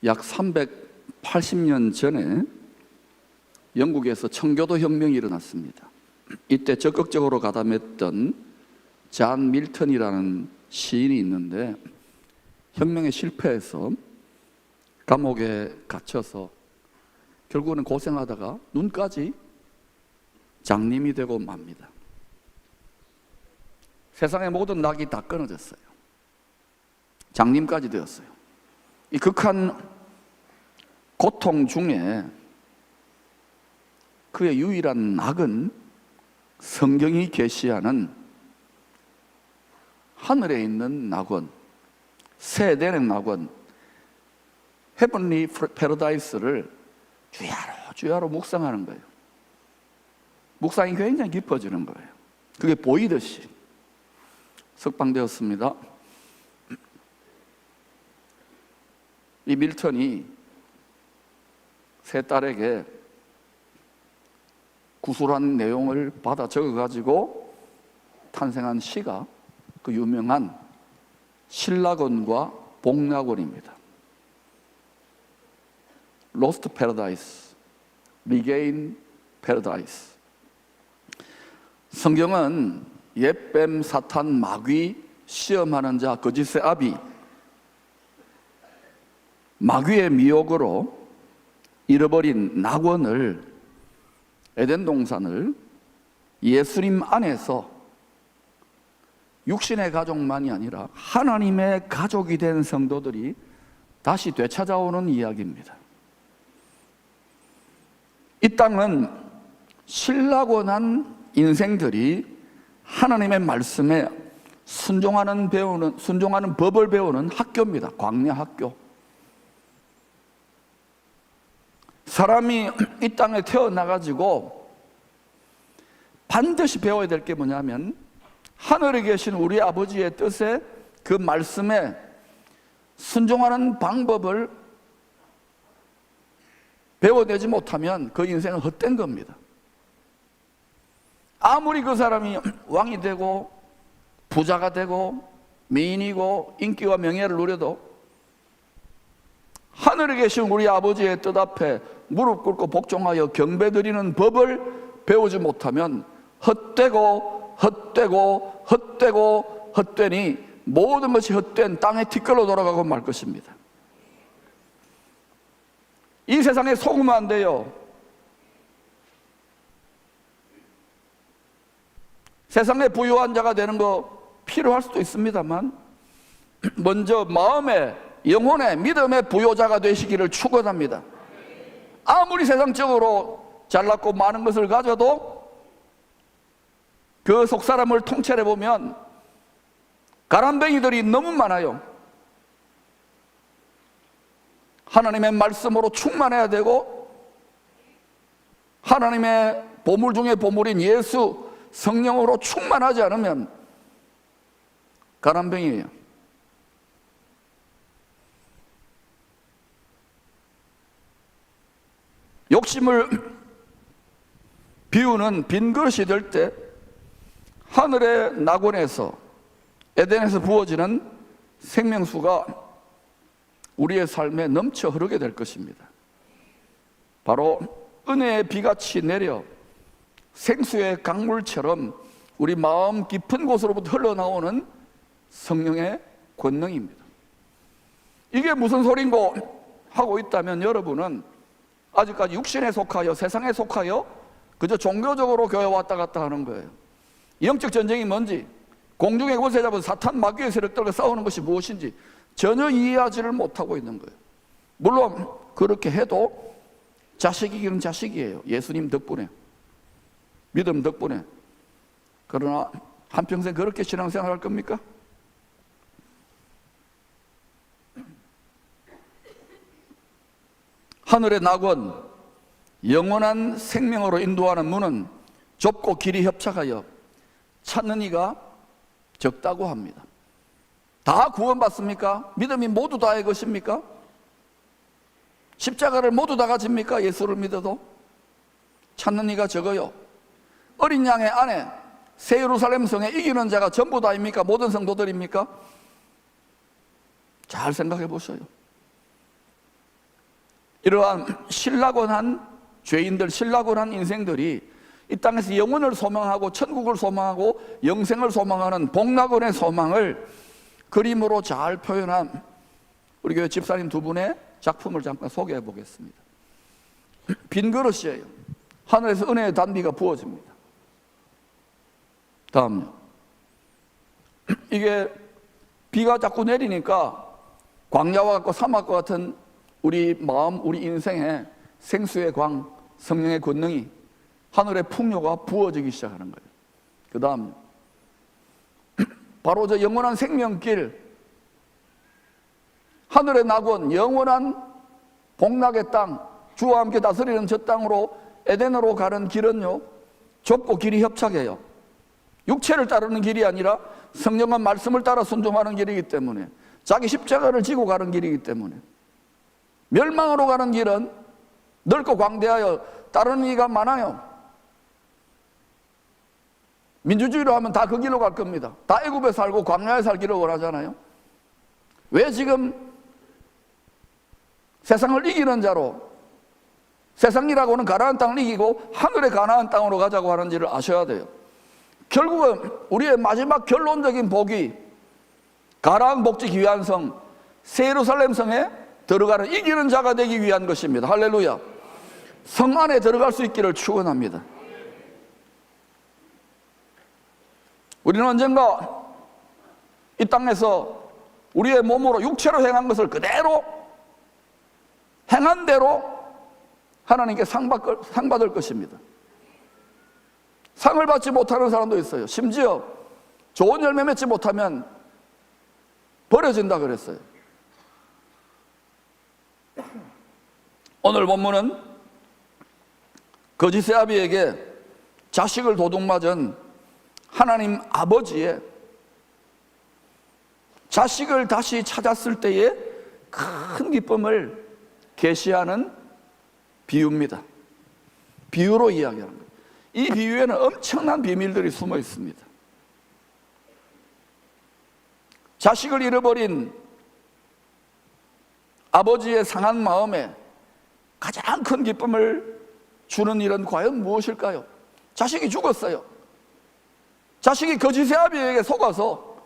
약 380년 전에 영국에서 청교도 혁명이 일어났습니다. 이때 적극적으로 가담했던 잔 밀턴이라는 시인이 있는데 혁명에 실패해서 감옥에 갇혀서 결국은 고생하다가 눈까지 장님이 되고 맙니다. 세상의 모든 낙이 다 끊어졌어요. 장님까지 되었어요. 이 극한 고통 중에 그의 유일한 낙은 성경이 계시하는 하늘에 있는 낙원, 새 에덴의 낙원, 헤븐리 패러다이스를 주야로 묵상하는 거예요. 묵상이 굉장히 깊어지는 거예요. 그게 보이듯이 석방되었습니다. 이 밀턴이 세 딸에게 구술한 내용을 받아 적어가지고 탄생한 시가 그 유명한 신라곤과 복락원입니다. Lost Paradise, Regain Paradise. 성경은 옛뱀, 사탄, 마귀, 시험하는 자, 거짓의 아비, 마귀의 미혹으로 잃어버린 낙원을, 에덴 동산을 예수님 안에서 육신의 가족만이 아니라 하나님의 가족이 된 성도들이 다시 되찾아오는 이야기입니다. 이 땅은 신라곤한 인생들이 하나님의 말씀에 순종하는 법을 배우는 학교입니다. 광야 학교. 사람이 이 땅에 태어나가지고 반드시 배워야 될 게 뭐냐면 하늘에 계신 우리 아버지의 뜻에 그 말씀에 순종하는 방법을 배워내지 못하면 그 인생은 헛된 겁니다. 아무리 그 사람이 왕이 되고 부자가 되고 미인이고 인기와 명예를 누려도 하늘에 계신 우리 아버지의 뜻 앞에 무릎 꿇고 복종하여 경배드리는 법을 배우지 못하면 헛되니 모든 것이 헛된 땅의 티끌로 돌아가고 말 것입니다. 이 세상에 속으면 안 돼요. 세상에 부유한 자가 되는 거 필요할 수도 있습니다만 먼저 마음에, 영혼의, 믿음의 부요자가 되시기를 축원합니다. 아무리 세상적으로 잘났고 많은 것을 가져도 그 속사람을 통찰해 보면 가람뱅이들이 너무 많아요. 하나님의 말씀으로 충만해야 되고 하나님의 보물 중에 보물인 예수 성령으로 충만하지 않으면 가람뱅이에요. 욕심을 비우는 빈 그릇이 될 때 하늘의 낙원에서 에덴에서 부어지는 생명수가 우리의 삶에 넘쳐 흐르게 될 것입니다. 바로 은혜의 비같이 내려 생수의 강물처럼 우리 마음 깊은 곳으로부터 흘러나오는 성령의 권능입니다. 이게 무슨 소린고 하고 있다면 여러분은 아직까지 육신에 속하여 세상에 속하여 그저 종교적으로 교회 왔다 갔다 하는 거예요. 영적 전쟁이 뭔지, 공중의 곳에 잡은 사탄 마귀의 세력들과 싸우는 것이 무엇인지 전혀 이해하지를 못하고 있는 거예요. 물론 그렇게 해도 자식이기는 자식이에요. 예수님 덕분에, 믿음 덕분에. 그러나 한평생 그렇게 신앙생활 할 겁니까? 하늘의 낙원, 영원한 생명으로 인도하는 문은 좁고 길이 협착하여 찾는 이가 적다고 합니다. 다 구원받습니까? 믿음이 모두 다의 것입니까? 십자가를 모두 다 가집니까? 예수를 믿어도? 찾는 이가 적어요. 어린 양의 안에 새 예루살렘 성에 이기는 자가 전부 다입니까? 모든 성도들입니까? 잘 생각해 보셔요. 이러한 신락원한 죄인들, 신락원한 인생들이 이 땅에서 영혼을 소망하고 천국을 소망하고 영생을 소망하는 복락원의 소망을 그림으로 잘 표현한 우리 교회 집사님 두 분의 작품을 잠깐 소개해 보겠습니다. 빈 그릇이에요. 하늘에서 은혜의 단비가 부어집니다. 다음요. 이게 비가 자꾸 내리니까 광야와 같고 사막과 같은 우리 마음, 우리 인생에 생수의 광, 성령의 권능이, 하늘의 풍요가 부어지기 시작하는 거예요. 그 다음 바로 저 영원한 생명길, 하늘의 낙원, 영원한 복락의 땅, 주와 함께 다스리는 저 땅으로, 에덴으로 가는 길은요 좁고 길이 협착해요. 육체를 따르는 길이 아니라 성령과 말씀을 따라 순종하는 길이기 때문에, 자기 십자가를 지고 가는 길이기 때문에, 멸망으로 가는 길은 넓고 광대하여 따르는 이가 많아요. 민주주의로 하면 다 그 길로 갈 겁니다. 다 애굽에 살고 광야에 살기를 원하잖아요. 왜 지금 세상을 이기는 자로, 세상이라고는 가나안 땅을 이기고 하늘의 가나안 땅으로 가자고 하는지를 아셔야 돼요. 결국은 우리의 마지막 결론적인 복이 가나안 복지 귀한 성, 새 예루살렘 성에 들어가는 이기는 자가 되기 위한 것입니다. 할렐루야. 성 안에 들어갈 수 있기를 축원합니다. 우리는 언젠가 이 땅에서 우리의 몸으로 육체로 행한 것을 그대로 행한 대로 하나님께 상 받을 것입니다. 상을 받지 못하는 사람도 있어요. 심지어 좋은 열매 맺지 못하면 버려진다 그랬어요. 오늘 본문은 거짓의 아비에게 자식을 도둑맞은 하나님 아버지의 자식을 다시 찾았을 때의 큰 기쁨을 계시하는 비유입니다. 비유로 이야기하는 거예요. 이 비유에는 엄청난 비밀들이 숨어 있습니다. 자식을 잃어버린 아버지의 상한 마음에 가장 큰 기쁨을 주는 일은 과연 무엇일까요? 자식이 죽었어요. 자식이 거짓의 아비에게 속아서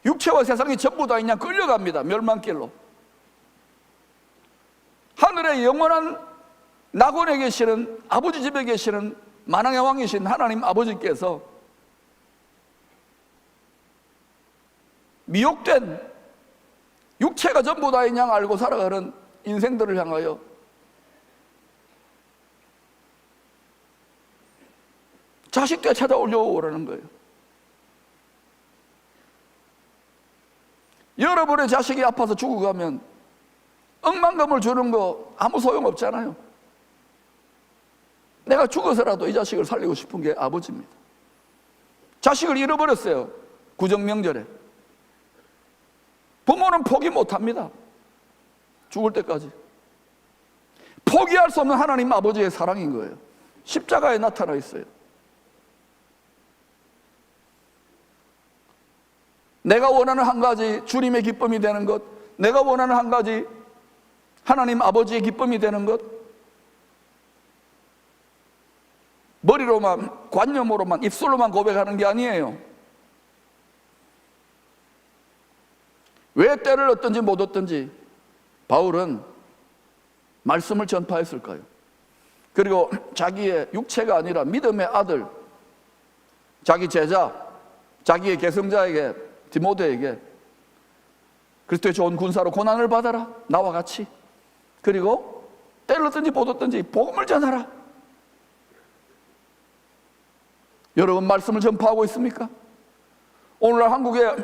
육체와 세상이 전부 다 그냥 끌려갑니다. 멸망길로. 하늘의 영원한 낙원에 계시는, 아버지 집에 계시는 만왕의 왕이신 하나님 아버지께서 미혹된 육체가 전부 다인 양 알고 살아가는 인생들을 향하여 자식들 찾아오려고 그러는 거예요. 여러분의 자식이 아파서 죽어가면 억만금을 주는 거 아무 소용없잖아요. 내가 죽어서라도 이 자식을 살리고 싶은 게 아버지입니다. 자식을 잃어버렸어요. 구정명절에. 부모는 포기 못합니다. 죽을 때까지. 포기할 수 없는 하나님 아버지의 사랑인 거예요. 십자가에 나타나 있어요. 내가 원하는 한 가지 주님의 기쁨이 되는 것, 내가 원하는 한 가지 하나님 아버지의 기쁨이 되는 것, 머리로만, 관념으로만, 입술로만 고백하는 게 아니에요. 왜 때를 얻든지 못 얻든지 바울은 말씀을 전파했을까요? 그리고 자기의 육체가 아니라 믿음의 아들, 자기 제자, 자기의 계승자에게, 디모데에게 그리스도의 좋은 군사로 고난을 받아라, 나와 같이. 그리고 때를 얻든지 못 얻든지 복음을 전하라. 여러분 말씀을 전파하고 있습니까? 오늘날 한국에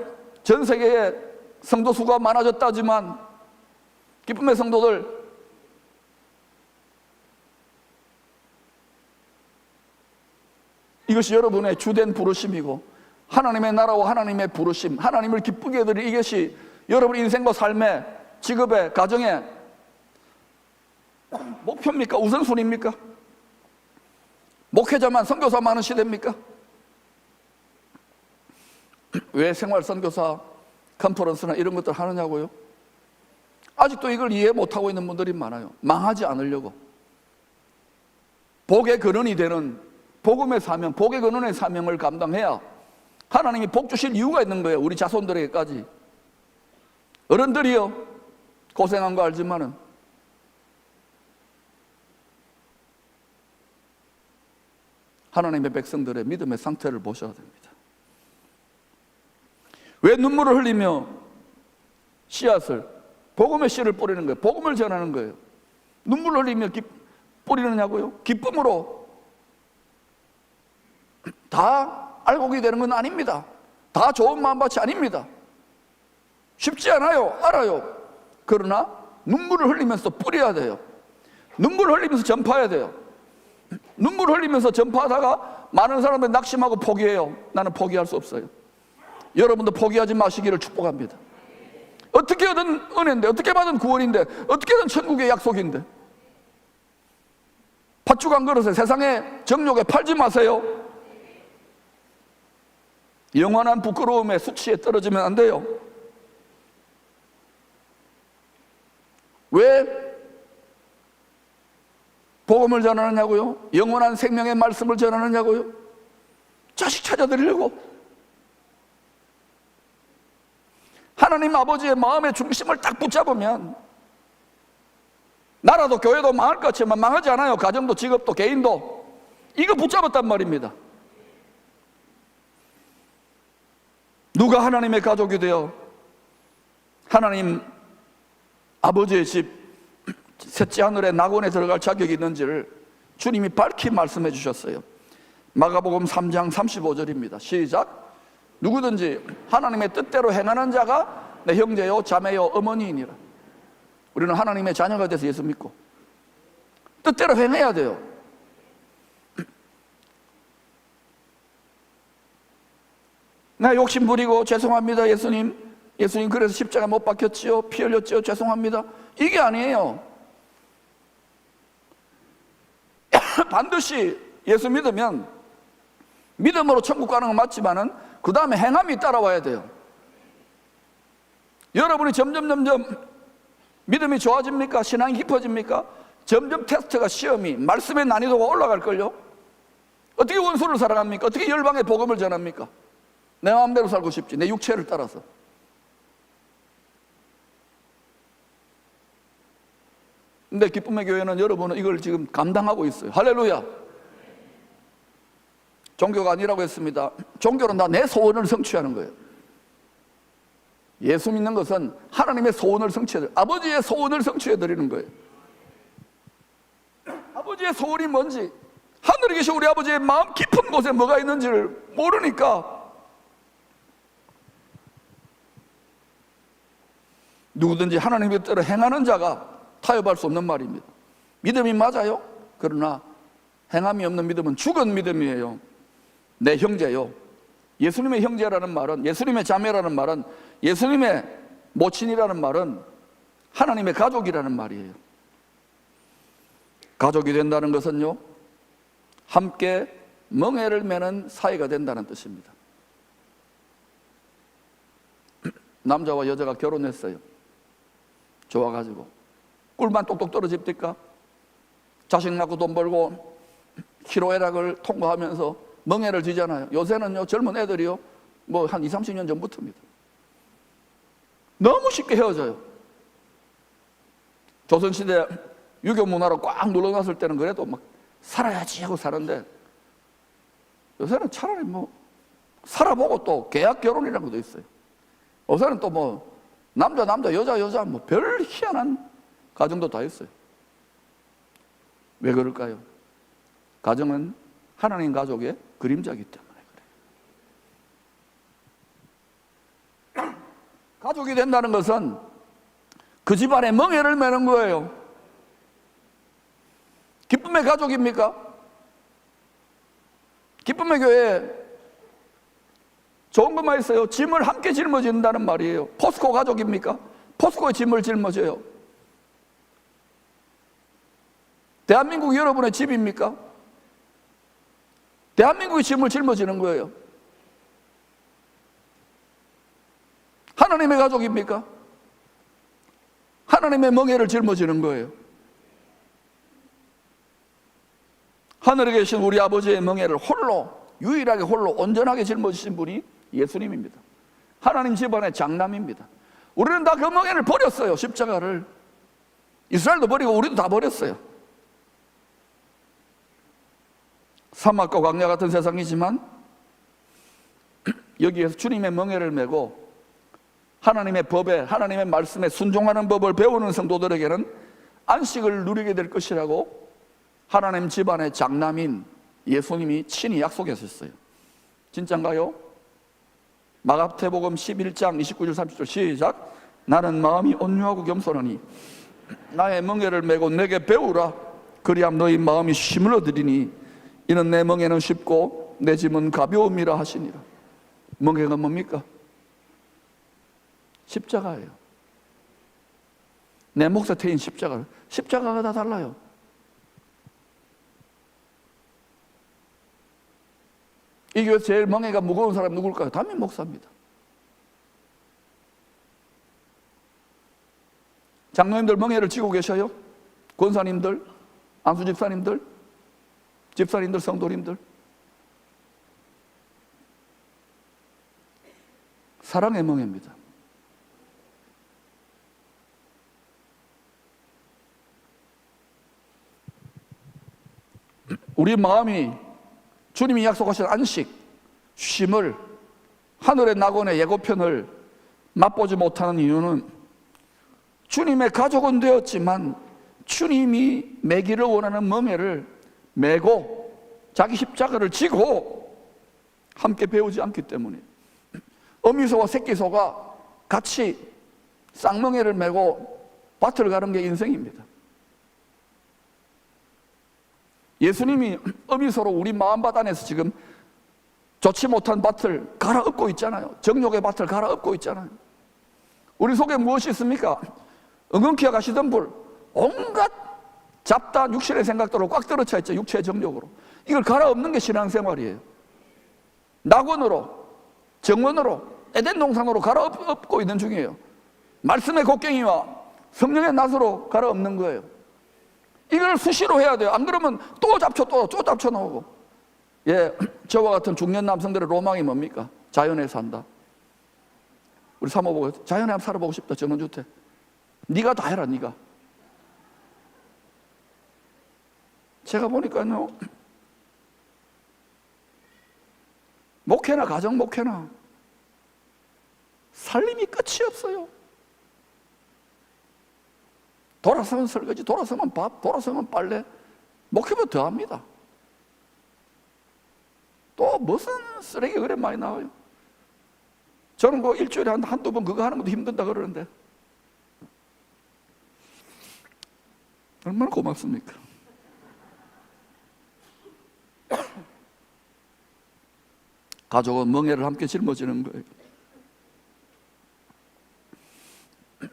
전 세계에 성도 수가 많아졌다지만 기쁨의 성도들, 이것이 여러분의 주된 부르심이고 하나님의 나라와 하나님의 부르심, 하나님을 기쁘게 해드릴 이것이 여러분 인생과 삶의, 직업의, 가정의 목표입니까? 우선순위입니까? 목회자만, 선교사 많은 시대입니까? 왜 생활 선교사 컨퍼런스나 이런 것들 하느냐고요? 아직도 이걸 이해 못하고 있는 분들이 많아요. 망하지 않으려고. 복의 근원이 되는 복음의 사명, 복의 근원의 사명을 감당해야 하나님이 복 주실 이유가 있는 거예요. 우리 자손들에게까지. 어른들이요, 고생한 거 알지만은 하나님의 백성들의 믿음의 상태를 보셔야 됩니다. 왜 눈물을 흘리며 씨앗을, 복음의 씨를 뿌리는 거예요. 복음을 전하는 거예요. 눈물을 흘리며 뿌리느냐고요? 기쁨으로. 다 알곡이 되는 건 아닙니다. 다 좋은 마음밭이 아닙니다. 쉽지 않아요. 알아요. 그러나 눈물을 흘리면서 뿌려야 돼요. 눈물을 흘리면서 전파해야 돼요. 눈물을 흘리면서 전파하다가 많은 사람들이 낙심하고 포기해요. 나는 포기할 수 없어요. 여러분도 포기하지 마시기를 축복합니다. 어떻게 얻은 은혜인데, 어떻게 받은 구원인데, 어떻게 얻은 천국의 약속인데, 팥죽 한 그릇에 세상의 정욕에 팔지 마세요. 영원한 부끄러움의 수치에 떨어지면 안 돼요. 왜 복음을 전하느냐고요? 영원한 생명의 말씀을 전하느냐고요? 자식 찾아드리려고. 하나님 아버지의 마음의 중심을 딱 붙잡으면 나라도 교회도 망할 것 같지만 망하지 않아요. 가정도 직업도 개인도. 이거 붙잡았단 말입니다. 누가 하나님의 가족이 되어 하나님 아버지의 집 셋째 하늘의 낙원에 들어갈 자격이 있는지를 주님이 밝히 말씀해 주셨어요. 마가복음 3장 35절입니다. 시작. 누구든지 하나님의 뜻대로 행하는 자가 내 형제요 자매요 어머니이니라. 우리는 하나님의 자녀가 돼서 예수 믿고 뜻대로 행해야 돼요. 나 욕심 부리고 죄송합니다 예수님 그래서 십자가 못 박혔지요, 피 흘렸지요, 죄송합니다, 이게 아니에요. 반드시 예수 믿으면 믿음으로 천국 가는 건 맞지만은 그 다음에 행함이 따라와야 돼요. 여러분이 점점 믿음이 좋아집니까? 신앙이 깊어집니까? 점점 테스트가, 시험이, 말씀의 난이도가 올라갈걸요. 어떻게 원수를 사랑합니까? 어떻게 열방의 복음을 전합니까? 내 마음대로 살고 싶지, 내 육체를 따라서. 근데 기쁨의 교회는 여러분은 이걸 지금 감당하고 있어요. 할렐루야. 종교가 아니라고 했습니다. 종교는 다 내 소원을 성취하는 거예요. 예수 믿는 것은 하나님의 소원을 성취해, 아버지의 소원을 성취해 드리는 거예요. 아버지의 소원이 뭔지, 하늘에 계신 우리 아버지의 마음 깊은 곳에 뭐가 있는지를 모르니까 누구든지 하나님의 뜻대로 행하는 자가 타협할 수 없는 말입니다. 믿음이 맞아요. 그러나 행함이 없는 믿음은 죽은 믿음이에요. 내 형제요. 예수님의 형제라는 말은, 예수님의 자매라는 말은, 예수님의 모친이라는 말은 하나님의 가족이라는 말이에요. 가족이 된다는 것은요, 함께 멍에를 매는 사이가 된다는 뜻입니다. 남자와 여자가 결혼했어요. 좋아가지고 꿀만 똑똑 떨어집니까? 자식 낳고 돈 벌고 희로애락을 통과하면서 멍해를 지잖아요. 요새는요, 젊은 애들이요, 뭐 한 20, 30년 전부터입니다. 너무 쉽게 헤어져요. 조선시대 유교 문화로 꽉 눌러놨을 때는 그래도 막 살아야지 하고 사는데, 요새는 차라리 뭐 살아보고 또 계약 결혼이라는 것도 있어요. 요새는 또 뭐 남자 여자 뭐 별 희한한 가정도 다 있어요. 왜 그럴까요? 가정은 하나님 가족의 그림자이기 때문에 그래요. 가족이 된다는 것은 그 집안에 멍에를 매는 거예요. 기쁨의 가족입니까? 기쁨의 교회에 좋은 것만 있어요. 짐을 함께 짊어진다는 말이에요. 포스코 가족입니까? 포스코의 짐을 짊어져요. 대한민국이 여러분의 집입니까? 대한민국의 짐을 짊어지는 거예요. 하나님의 가족입니까? 하나님의 멍에를 짊어지는 거예요. 하늘에 계신 우리 아버지의 멍에를 유일하게 홀로 온전하게 짊어지신 분이 예수님입니다. 하나님 집안의 장남입니다. 우리는 다 그 멍에를 버렸어요. 십자가를. 이스라엘도 버리고 우리도 다 버렸어요. 사막과 광야 같은 세상이지만 여기에서 주님의 멍에를 메고 하나님의 법에, 하나님의 말씀에 순종하는 법을 배우는 성도들에게는 안식을 누리게 될 것이라고 하나님 집안의 장남인 예수님이 친히 약속하셨어요. 진짠가요? 마가복음 11장 29절 30절 시작. 나는 마음이 온유하고 겸손하니 나의 멍에를 메고 내게 배우라. 그리함 너희 마음이 쉼을 얻으리니 이는 내 멍에는 쉽고 내 짐은 가벼움이라 하시니라. 멍에가 뭡니까? 십자가예요. 내 몫에 태인 십자가가 다 달라요. 이 교회에서 제일 멍에가 무거운 사람 누굴까요? 담임 목사입니다. 장로님들 멍에를 지고 계셔요? 권사님들, 안수집사님들, 집사님들, 성도님들. 사랑의 멍에입니다. 우리 마음이 주님이 약속하신 안식, 쉼을, 하늘의 낙원의 예고편을 맛보지 못하는 이유는 주님의 가족은 되었지만 주님이 매기를 원하는 멍에를 메고 자기 십자가를 지고 함께 배우지 않기 때문에 어미소와 새끼소가 같이 쌍멍에를 메고 밭을 가는 게 인생입니다. 예수님이 어미소로 우리 마음밭 안에서 지금 좋지 못한 밭을 갈아엎고 있잖아요. 정욕의 밭을 갈아엎고 있잖아요. 우리 속에 무엇이 있습니까? 엉겅퀴어 가시던 불, 온갖 잡다한 육신의 생각들로 꽉 들어차 있죠. 육체의 정욕으로. 이걸 갈아엎는 게 신앙생활이에요. 낙원으로, 정원으로, 에덴 동산으로 갈아엎고 있는 중이에요. 말씀의 곡괭이와 성령의 낫으로 갈아엎는 거예요. 이걸 수시로 해야 돼요. 안 그러면 또 잡초 나오고. 예, 저와 같은 중년 남성들의 로망이 뭡니까? 자연에 산다. 우리 사모보고 자연에 한번 살아보고 싶다. 전원주택. 네가 다 해라. 네가. 제가 보니까요, 목회나 가정 목회나 살림이 끝이 없어요. 돌아서면 설거지, 돌아서면 밥, 돌아서면 빨래. 목회보다 더 합니다. 또 무슨 쓰레기가 그래 많이 나와요. 저는 그 일주일에 한두 번 그거 하는 것도 힘든다 그러는데 얼마나 고맙습니까? 가족은 멍에를 함께 짊어지는 거예요.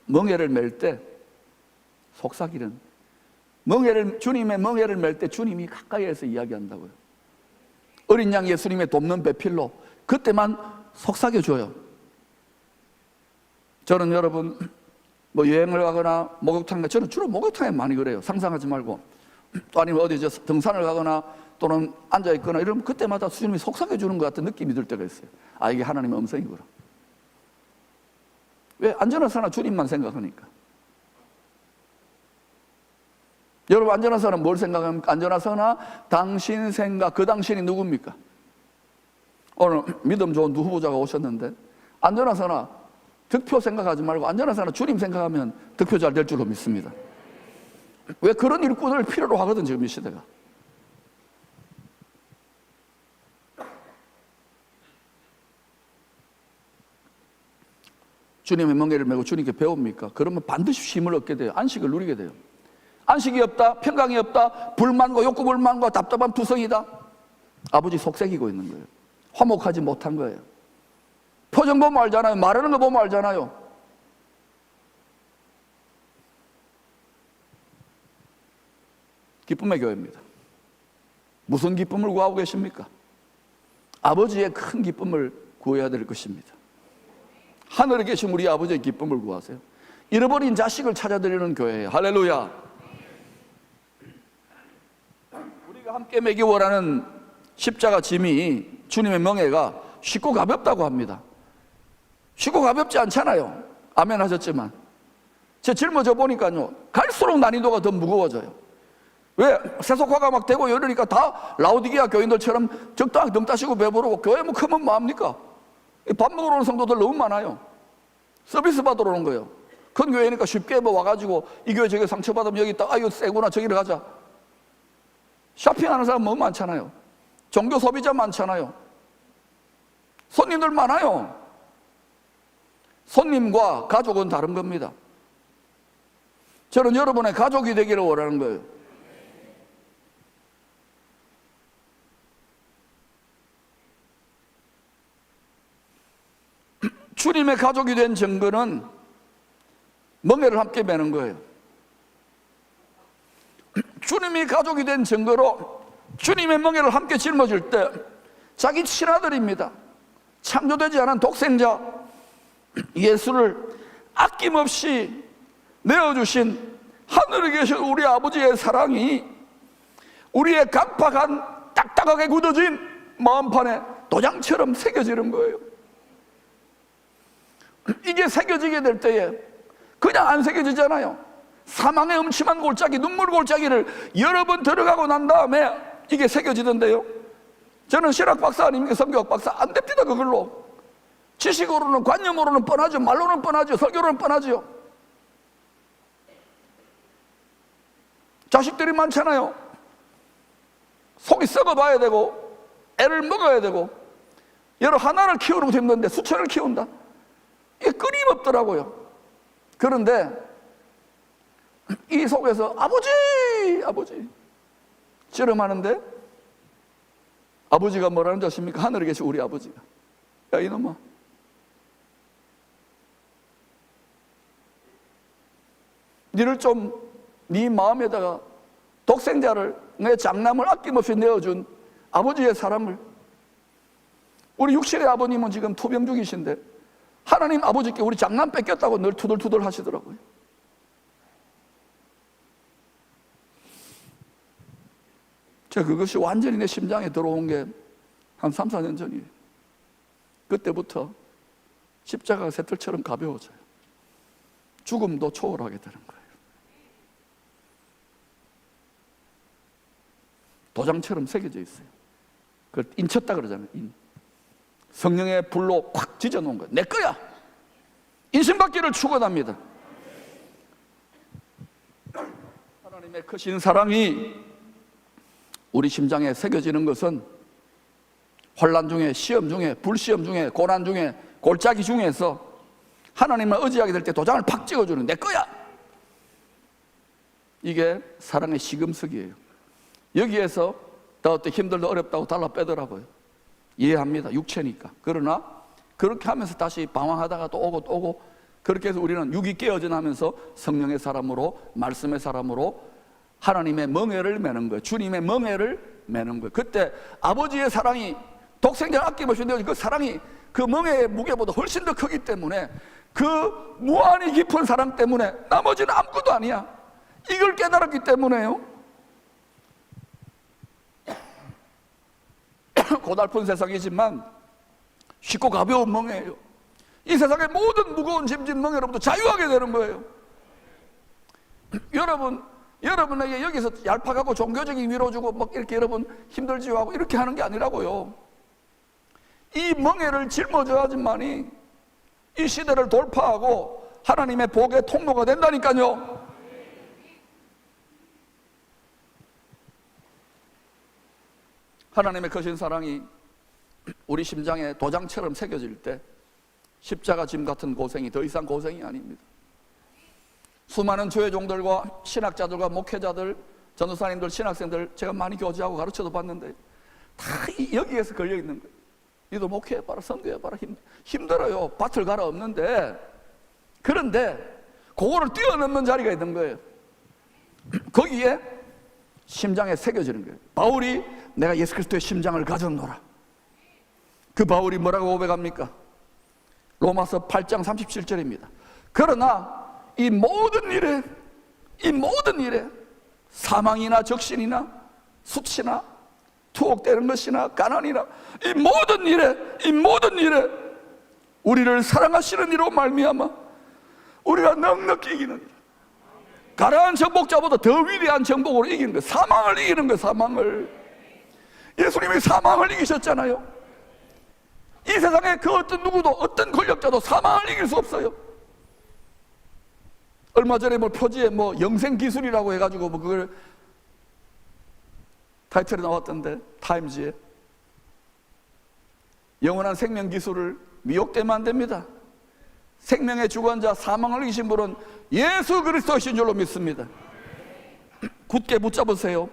멍에를 멜 때 속삭이는 주님의 멍에를 멜 때 주님이 가까이에서 이야기한다고요. 어린 양 예수님의 돕는 배필로 그때만 속삭여줘요. 저는 여러분 뭐 여행을 가거나 목욕탕, 저는 주로 목욕탕에 많이 그래요. 상상하지 말고. 또 아니면 어디 등산을 가거나 또는 앉아있거나 이러면 그때마다 주님이 속삭여주는 것 같은 느낌이 들 때가 있어요. 아, 이게 하나님의 음성이구나. 왜? 안전하사나 주님만 생각하니까. 여러분, 안전하사는 뭘 생각합니까? 안전하사나 당신 생각, 그 당신이 누굽니까? 오늘 믿음 좋은 두 후보자가 오셨는데 안전하사나 득표 생각하지 말고 안전하사나 주님 생각하면 득표 잘 될 줄로 믿습니다. 왜? 그런 일꾼을 필요로 하거든, 지금 이 시대가. 주님의 멍에를 메고 주님께 배웁니까? 그러면 반드시 쉼을 얻게 돼요. 안식을 누리게 돼요. 안식이 없다, 평강이 없다, 불만과 욕구불만과 답답한 투성이다. 아버지 속삭이고 있는 거예요. 화목하지 못한 거예요. 표정 보면 알잖아요. 말하는 거 보면 알잖아요. 기쁨의 교회입니다. 무슨 기쁨을 구하고 계십니까? 아버지의 큰 기쁨을 구해야 될 것입니다. 하늘에 계신 우리 아버지의 기쁨을 구하세요. 잃어버린 자식을 찾아드리는 교회예요. 할렐루야. 우리가 함께 매기 원하는 십자가 짐이, 주님의 멍에가 쉽고 가볍다고 합니다. 쉽고 가볍지 않잖아요. 아멘 하셨지만 제 짊어져 보니까요, 갈수록 난이도가 더 무거워져요. 왜? 세속화가 막 되고 이러니까 다 라오디게아 교인들처럼 적당히 등 따시고 배부르고, 교회 뭐 크면 뭐합니까? 밥 먹으러 오는 성도들 너무 많아요. 서비스 받으러 오는 거예요. 큰 교회니까 쉽게 뭐 와가지고 이 교회 저기 상처받으면 여기 있다, 아 이거 세구나 저기를 가자. 쇼핑하는 사람 너무 많잖아요. 종교 소비자 많잖아요. 손님들 많아요. 손님과 가족은 다른 겁니다. 저는 여러분의 가족이 되기를 원하는 거예요. 주님의 가족이 된 증거는 멍에를 함께 매는 거예요. 주님이 가족이 된 증거로 주님의 멍에를 함께 짊어질 때 자기 친아들입니다. 창조되지 않은 독생자 예수를 아낌없이 내어주신 하늘에 계신 우리 아버지의 사랑이 우리의 각박한 딱딱하게 굳어진 마음판에 도장처럼 새겨지는 거예요. 이게 새겨지게 될 때에 그냥 안 새겨지잖아요. 사망의 음침한 골짜기, 눈물 골짜기를 여러 번 들어가고 난 다음에 이게 새겨지던데요. 저는 신학 박사 아닙니까? 성교학 박사. 안 됩니다 그걸로. 지식으로는, 관념으로는 뻔하죠. 말로는 뻔하죠. 설교로는 뻔하죠. 자식들이 많잖아요. 속이 썩어봐야 되고 애를 먹어야 되고 여러 하나를 키우는 것도 힘든데 수천을 키운다. 이게 끊임없더라고요. 그런데 이 속에서 아버지 씨름하는데 아버지가 뭐라는 줄 아십니까? 하늘에 계신 우리 아버지가, 야 이놈아, 니를 좀 네 마음에다가 독생자를, 내 장남을 아낌없이 내어준 아버지의 사랑을, 우리 육신의 아버님은 지금 투병 중이신데 하나님 아버지께 우리 장남 뺏겼다고 늘 투덜투덜 하시더라고요. 제가 그것이 완전히 내 심장에 들어온 게 한 3, 4년 전이에요. 그때부터 십자가가 새털처럼 가벼워져요. 죽음도 초월하게 되는 거예요. 도장처럼 새겨져 있어요. 그걸 인쳤다 그러잖아요. 성령의 불로 콱 찢어놓은 거예요. 내 거야. 인신받기를 축원합니다. 하나님의 크신 사랑이 우리 심장에 새겨지는 것은 환난 중에, 시험 중에, 불시험 중에, 고난 중에, 골짜기 중에서 하나님을 의지하게 될 때 도장을 팍 찍어주는, 내 거야. 이게 사랑의 시금석이에요. 여기에서 더 어때 힘들다 어렵다고 달라 빼더라고요. 이해합니다. 육체니까. 그러나 그렇게 하면서 다시 방황하다가 또 오고 또 오고, 그렇게 해서 우리는 육이 깨어져나면서 성령의 사람으로, 말씀의 사람으로 하나님의 멍에를 매는 거예요. 주님의 멍에를 매는 거예요. 그때 아버지의 사랑이, 독생자를 아낌없이 내어준 그 사랑이 그 멍에의 무게보다 훨씬 더 크기 때문에, 그 무한히 깊은 사랑 때문에 나머지는 아무것도 아니야. 이걸 깨달았기 때문에요. 고달픈 세상이지만 쉽고 가벼운 멍에예요. 이 세상의 모든 무거운 짐진 멍에로부터 자유하게 되는 거예요. 여러분에게 여기서 얄팍하고 종교적인 위로 주고 막 이렇게 여러분 힘들지요 하고 이렇게 하는 게 아니라고요. 이 멍에를 짊어져야지만이 이 시대를 돌파하고 하나님의 복의 통로가 된다니까요. 하나님의 크신 사랑이 우리 심장에 도장처럼 새겨질 때 십자가 짐 같은 고생이 더 이상 고생이 아닙니다. 수많은 교회종들과 신학자들과 목회자들, 전도사님들, 신학생들 제가 많이 교제하고 가르쳐도 봤는데 다 여기에서 걸려있는 거예요. 니도 목회해봐라, 선교해봐라, 힘들어요. 밭을 갈아 없는데. 그런데 그거를 뛰어넘는 자리가 있는 거예요. 거기에 심장에 새겨지는 거예요. 바울이 내가 예수 그리스도의 심장을 가졌노라. 그 바울이 뭐라고 고백합니까? 로마서 8장 37절입니다. 그러나 이 모든 일에 사망이나 적신이나 수치나 투옥되는 것이나 가난이나 이 모든 일에 우리를 사랑하시는 이로 말미암아 우리가 넉넉히 이기는 일, 가난한 정복자보다 더 위대한 정복으로 이기는 것, 사망을 이기는 것. 사망을, 예수님이 사망을 이기셨잖아요. 이 세상에 그 어떤 누구도, 어떤 권력자도 사망을 이길 수 없어요. 얼마 전에 표지에 영생기술이라고 해가지고 그걸 타이틀이 나왔던데, 타임즈에. 영원한 생명기술을 미혹되면 안 됩니다. 생명의 주관자, 사망을 이기신 분은 예수 그리스도이신 줄로 믿습니다. 굳게 붙잡으세요.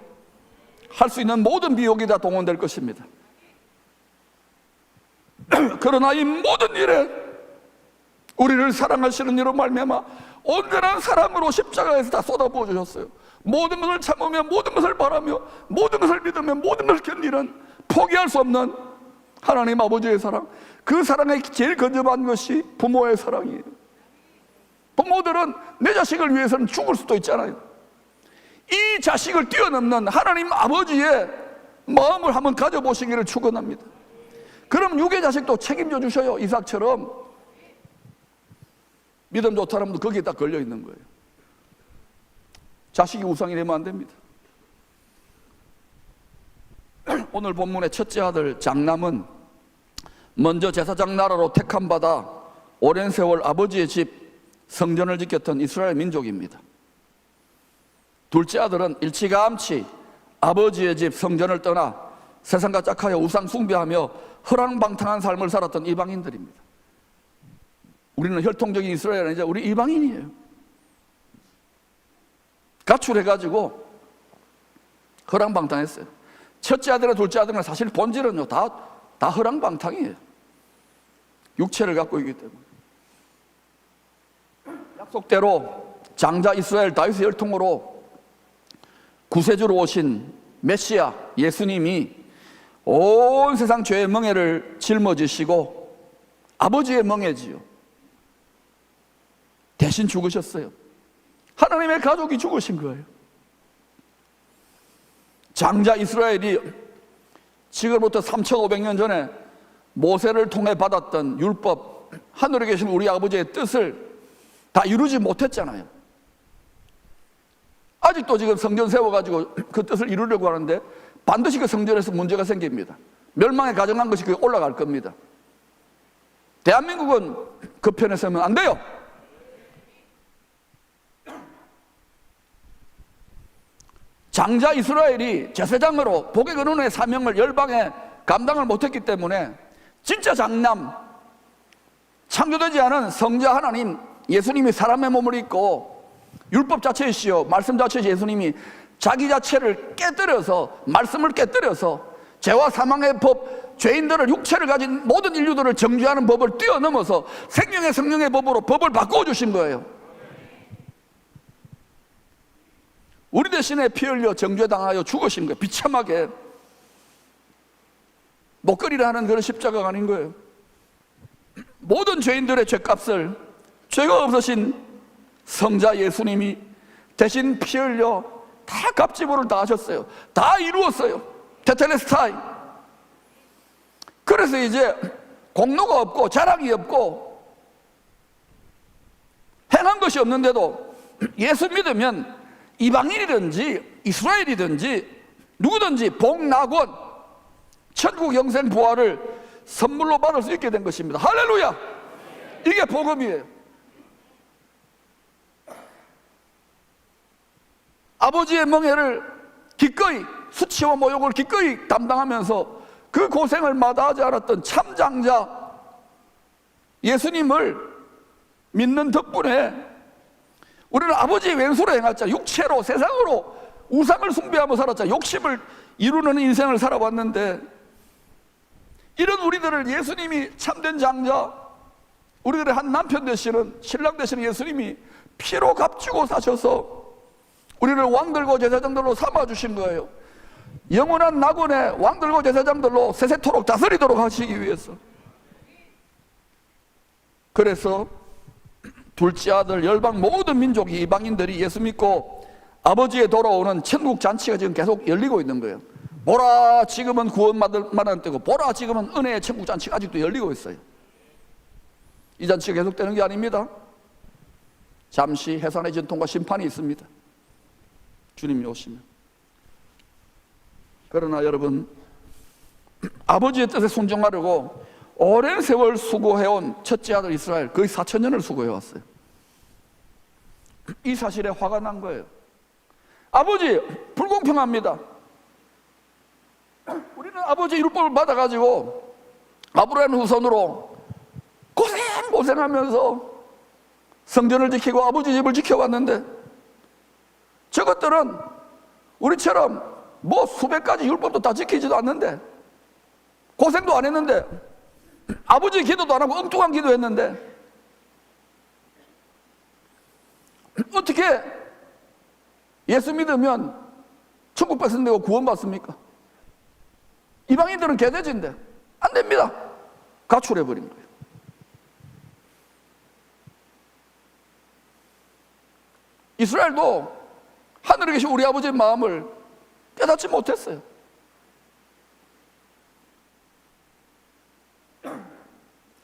할 수 있는 모든 비용이 다 동원될 것입니다. 그러나 이 모든 일에 우리를 사랑하시는 이로 말미암아 온전한 사랑으로 십자가에서 다 쏟아부어 주셨어요. 모든 것을 참으며, 모든 것을 바라며, 모든 것을 믿으며, 모든 것을 견디는, 포기할 수 없는 하나님 아버지의 사랑, 그 사랑에 제일 근접한 것이 부모의 사랑이에요. 부모들은 내 자식을 위해서는 죽을 수도 있잖아요. 이 자식을 뛰어넘는 하나님 아버지의 마음을 한번 가져보시기를 축원합니다. 그럼 육의 자식도 책임져 주셔요. 이삭처럼. 믿음 좋다는 사람도 거기에 딱 걸려 있는 거예요. 자식이 우상이 되면 안 됩니다. 오늘 본문의 첫째 아들 장남은 먼저 제사장 나라로 택함받아 오랜 세월 아버지의 집 성전을 지켰던 이스라엘 민족입니다. 둘째 아들은 일찌감치 아버지의 집 성전을 떠나 세상과 짝하여 우상 숭배하며 허랑방탕한 삶을 살았던 이방인들입니다. 우리는 혈통적인 이스라엘은 이제 우리 이방인이에요. 가출해가지고 허랑방탕했어요. 첫째 아들과 둘째 아들은 사실 본질은요 다 허랑방탕이에요. 육체를 갖고 있기 때문에. 약속대로 장자 이스라엘 다윗의 혈통으로 구세주로 오신 메시아 예수님이 온 세상 죄의 멍에를 짊어지시고 아버지의 멍에지요. 대신 죽으셨어요. 하나님의 가족이 죽으신 거예요. 장자 이스라엘이 지금부터 3,500년 전에 모세를 통해 받았던 율법, 하늘에 계신 우리 아버지의 뜻을 다 이루지 못했잖아요. 아직도 지금 성전 세워가지고 그 뜻을 이루려고 하는데 반드시 그 성전에서 문제가 생깁니다. 멸망에 가정한 것이 그게 올라갈 겁니다. 대한민국은 그 편에 서면 안 돼요. 장자 이스라엘이 제사장으로 복의 근원의 사명을 열방에 감당을 못했기 때문에 진짜 장남, 창조되지 않은 성자 하나님 예수님이 사람의 몸을 입고 율법 자체이시요 말씀 자체이시 예수님이 자기 자체를 깨뜨려서, 말씀을 깨뜨려서 죄와 사망의 법, 죄인들을, 육체를 가진 모든 인류들을 정죄하는 법을 뛰어넘어서 생명의 성령의 법으로 법을 바꾸어 주신 거예요. 우리 대신에 피 흘려 정죄당하여 죽으신 거예요. 비참하게. 목걸이라는 그런 십자가가 아닌 거예요. 모든 죄인들의 죄값을 죄가 없으신 성자 예수님이 대신 피 흘려 다 값지불을 다 하셨어요. 다 이루었어요. 테텔레스타이. 그래서 이제 공로가 없고 자랑이 없고 행한 것이 없는데도 예수 믿으면 이방인이든지 이스라엘이든지 누구든지 복락원, 천국 영생 부활을 선물로 받을 수 있게 된 것입니다. 할렐루야! 이게 복음이에요. 아버지의 멍에를 기꺼이, 수치와 모욕을 기꺼이 담당하면서 그 고생을 마다하지 않았던 참장자 예수님을 믿는 덕분에 우리는 아버지의 왼수로 행했자. 육체로, 세상으로 우상을 숭배하며 살았자. 욕심을 이루는 인생을 살아왔는데 이런 우리들을 예수님이 참된 장자, 우리들의 한 남편 되시는, 신랑 되시는 예수님이 피로 값주고 사셔서 우리를 왕들과 제사장들로 삼아주신 거예요. 영원한 낙원의 왕들과 제사장들로 세세토록 다스리도록 하시기 위해서. 그래서 둘째 아들 열방 모든 민족이 이방인들이 예수 믿고 아버지에 돌아오는 천국 잔치가 지금 계속 열리고 있는 거예요. 보라 지금은 구원받을 때고 보라 지금은 은혜의 천국 잔치가 아직도 열리고 있어요. 이 잔치가 계속되는 게 아닙니다. 잠시 해산의 전통과 심판이 있습니다. 주님이 오시면. 그러나 여러분, 아버지의 뜻에 순종하려고 오랜 세월 수고해온 첫째 아들 이스라엘, 거의 4,000년을 수고해왔어요. 이 사실에 화가 난 거예요. 아버지, 불공평합니다. 우리는 아버지 율법을 받아가지고 아브라함 후손으로 고생하면서 성전을 지키고 아버지 집을 지켜왔는데, 저것들은 우리처럼 뭐 수백 가지 율법도 다 지키지도 않는데, 고생도 안 했는데, 아버지 기도도 안 하고 엉뚱한 기도했는데, 어떻게 예수 믿으면 천국 백성 되고 구원받습니까? 이방인들은 개돼지인데 안 됩니다. 가출해버린 거예요. 이스라엘도 하늘에 계신 우리 아버지의 마음을 깨닫지 못했어요.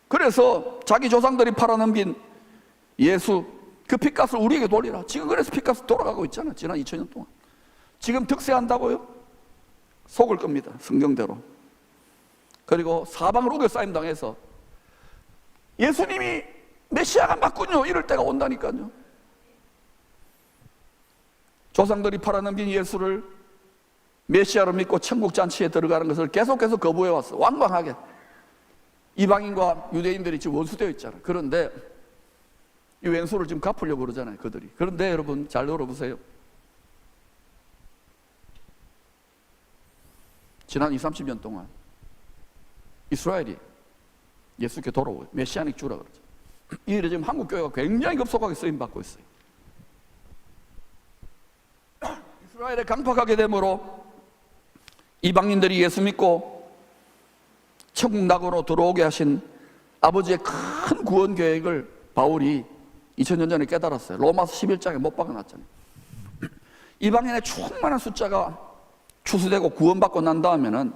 그래서 자기 조상들이 팔아넘긴 예수, 그 핏값을 우리에게 돌리라. 지금 그래서 핏값이 돌아가고 있잖아. 지난 2000년 동안. 지금 득세한다고요? 속을 겁니다. 성경대로. 그리고 사방으로 우겨 쌓임 당해서 예수님이 메시아가 맞군요, 이럴 때가 온다니까요. 조상들이 팔아넘긴 예수를 메시아로 믿고 천국 잔치에 들어가는 것을 계속해서 거부해왔어. 완강하게. 이방인과 유대인들이 지금 원수되어 있잖아요. 그런데 이 왼수를 지금 갚으려고 그러잖아요, 그들이. 그런데 여러분 잘 들어보세요. 지난 20, 30년 동안 이스라엘이 예수께 돌아오고 메시아닉 주라 그러죠. 이 일에 지금 한국 교회가 굉장히 급속하게 쓰임 받고 있어요. 이스라엘에 강팍하게 되므로 이방인들이 예수 믿고 천국 낙원으로 들어오게 하신 아버지의 큰 구원 계획을 바울이 2000년 전에 깨달았어요. 로마서 11장에 못 박아놨잖아요. 이방인의 충만한 숫자가 추수되고 구원받고 난 다음에는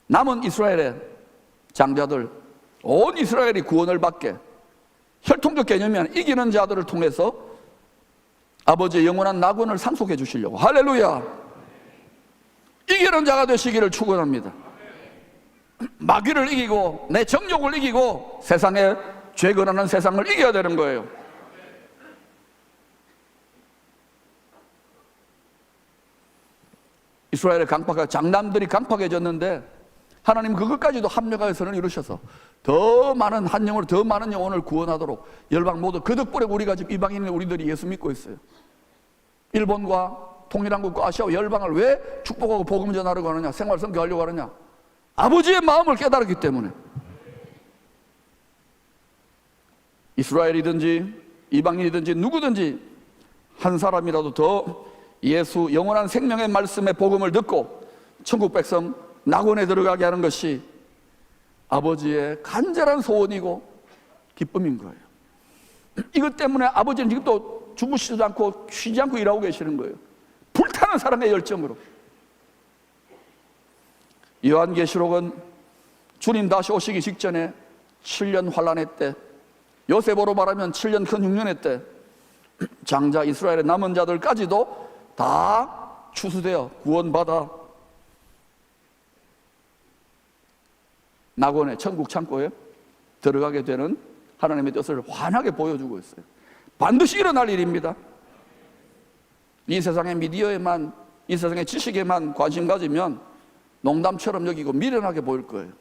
남은 이스라엘의 장자들, 온 이스라엘이 구원을 받게 혈통적 개념이 아니라 이기는 자들을 통해서 아버지의 영원한 낙원을 상속해 주시려고. 할렐루야. 이기는 자가 되시기를 축원합니다. 마귀를 이기고 내 정욕을 이기고 세상에 죄 권하는 세상을 이겨야 되는 거예요. 이스라엘의 장남들이 강팍해졌는데 하나님 그것까지도 합력하여서는 이루셔서 더 많은 한 영혼을, 더 많은 영혼을 구원하도록 열방 모두, 그 덕분에 우리가 지금 이방인 우리들이 예수 믿고 있어요. 일본과 통일한국과 아시아 열방을 왜 축복하고 복음 전하려고 하느냐, 생활 선교하려고 하느냐, 아버지의 마음을 깨달았기 때문에. 이스라엘이든지 이방인이든지 누구든지 한 사람이라도 더 예수 영원한 생명의 말씀의 복음을 듣고 천국 백성 낙원에 들어가게 하는 것이 아버지의 간절한 소원이고 기쁨인 거예요. 이것 때문에 아버지는 지금도 주무시지도 않고 쉬지 않고 일하고 계시는 거예요. 불타는 사랑의 열정으로. 요한계시록은 주님 다시 오시기 직전에 7년 환란의 때, 요셉으로 말하면 7년 큰 흉년의 때 장자 이스라엘의 남은 자들까지도 다 추수되어 구원받아 낙원의 천국 창고에 들어가게 되는 하나님의 뜻을 환하게 보여주고 있어요. 반드시 일어날 일입니다. 이 세상의 미디어에만, 이 세상의 지식에만 관심 가지면 농담처럼 여기고 미련하게 보일 거예요.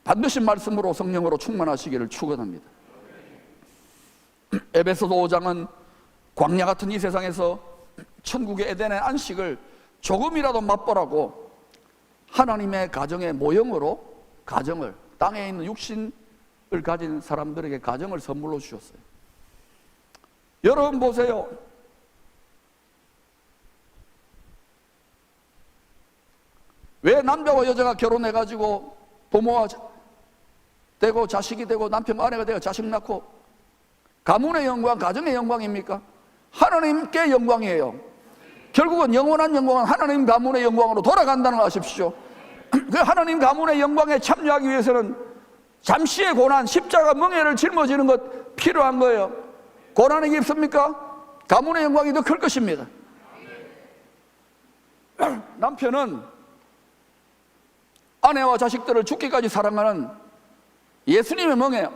반드시 말씀으로 성령으로 충만하시기를 축원합니다. 에베소서 5장은 광야 같은 이 세상에서 천국의 에덴의 안식을 조금이라도 맛보라고 하나님의 가정의 모형으로 가정을, 땅에 있는 육신을 가진 사람들에게 가정을 선물로 주셨어요. 여러분 보세요. 왜 남자와 여자가 결혼해가지고 부모와 되고 자식이 되고 남편과 아내가 되고 자식 낳고 가문의 영광, 가정의 영광입니까? 하나님께 영광이에요. 결국은 영원한 영광은 하나님 가문의 영광으로 돌아간다는 걸 아십시오. 그 하나님 가문의 영광에 참여하기 위해서는 잠시의 고난, 십자가 멍에를 짊어지는 것 필요한 거예요. 고난이 깊습니까? 가문의 영광이 더 클 것입니다. 남편은 아내와 자식들을 죽기까지 사랑하는 예수님의 멍에요.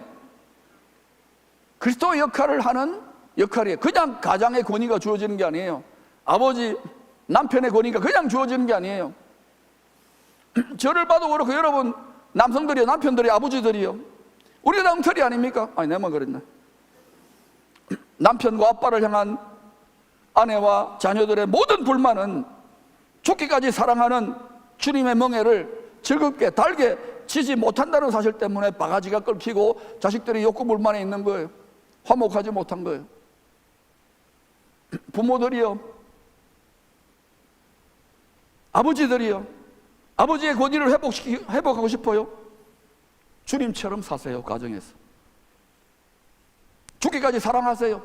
그리스도의 역할을 하는 역할이에요. 그냥 가장의 권위가 주어지는 게 아니에요. 아버지, 남편의 권위가 그냥 주어지는 게 아니에요. 저를 봐도 그렇고 여러분 남성들이요, 남편들이, 아버지들이요, 우리가 다 엉터리 아닙니까? 아니 내만 그랬네. 남편과 아빠를 향한 아내와 자녀들의 모든 불만은 죽기까지 사랑하는 주님의 멍에를 즐겁게 달게 지지 못한다는 사실 때문에 바가지가 끓기고 자식들이 욕구 불만에 있는 거예요. 화목하지 못한 거예요. 부모들이요, 아버지들이요, 아버지의 권위를 회복하고 싶어요? 주님처럼 사세요. 가정에서 죽기까지 사랑하세요.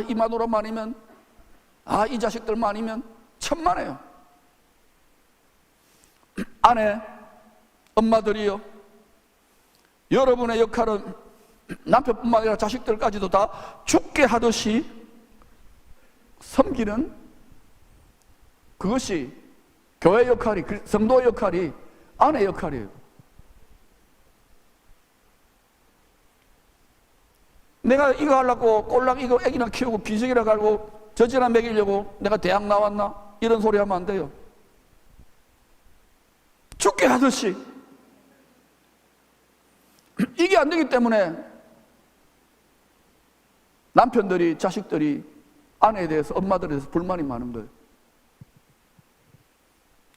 이 마누라만이면, 이 자식들만이면 천만에요. 아내, 엄마들이요, 여러분의 역할은 남편뿐만 아니라 자식들까지도 다 죽게 하듯이 섬기는, 그것이 교회 역할이, 성도의 역할이, 아내 역할이에요. 내가 이거 하려고 꼴랑 이거 애기나 키우고 비석이나 갈고 젖이나 먹이려고 내가 대학 나왔나? 이런 소리 하면 안 돼요. 죽게 하듯이. 이게 안 되기 때문에 남편들이, 자식들이 아내에 대해서, 엄마들에 대해서 불만이 많은 거예요.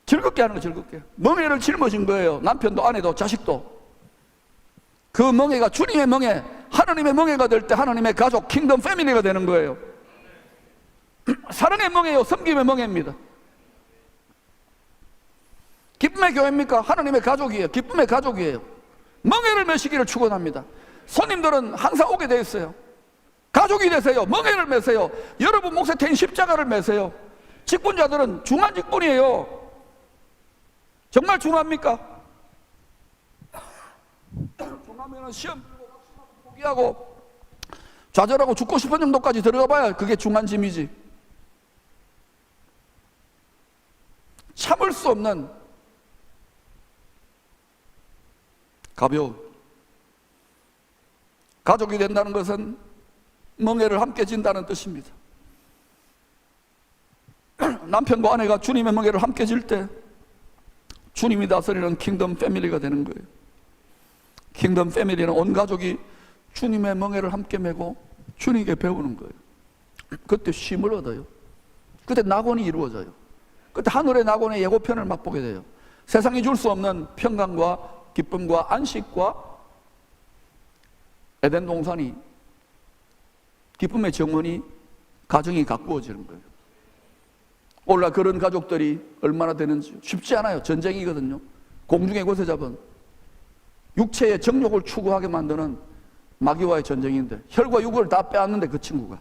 즐겁게 하는 거, 즐겁게. 멍에를 짊어진 거예요. 남편도, 아내도, 자식도. 그 멍에가 주님의 멍에, 하나님의 멍에가 될 때 하나님의 가족, 킹덤 패밀리가 되는 거예요. 사랑의 멍에요, 섬김의 멍에입니다. 기쁨의 교회입니까? 하나님의 가족이에요. 기쁨의 가족이에요. 멍에를 메시기를 축원합니다. 손님들은 항상 오게 되어 있어요. 가족이 되세요. 멍에를 메세요. 여러분 몫에 태인 십자가를 메세요. 직분자들은 중한 직분이에요. 정말 중합니까? 중하면 시험 들고 포기하고 좌절하고 죽고 싶은 정도까지 들어가 봐야 그게 중한 짐이지. 참을 수 없는 가벼움. 가족이 된다는 것은 멍에를 함께 진다는 뜻입니다. 남편과 아내가 주님의 멍에를 함께 질 때 주님이 다스리는 킹덤 패밀리가 되는 거예요. 킹덤 패밀리는 온 가족이 주님의 멍에를 함께 메고 주님께 배우는 거예요. 그때 쉼을 얻어요. 그때 낙원이 이루어져요. 그때 하늘의 낙원의 예고편을 맛보게 돼요. 세상이 줄 수 없는 평강과 기쁨과 안식과 에덴 동산이, 기쁨의 정원이, 가정이 가꾸어지는 거예요. 오늘날 그런 가족들이 얼마나 되는지 쉽지 않아요. 전쟁이거든요. 공중의 곳에 잡은 육체의 정욕을 추구하게 만드는 마귀와의 전쟁인데 혈과 육을 다 빼앗는데 그 친구가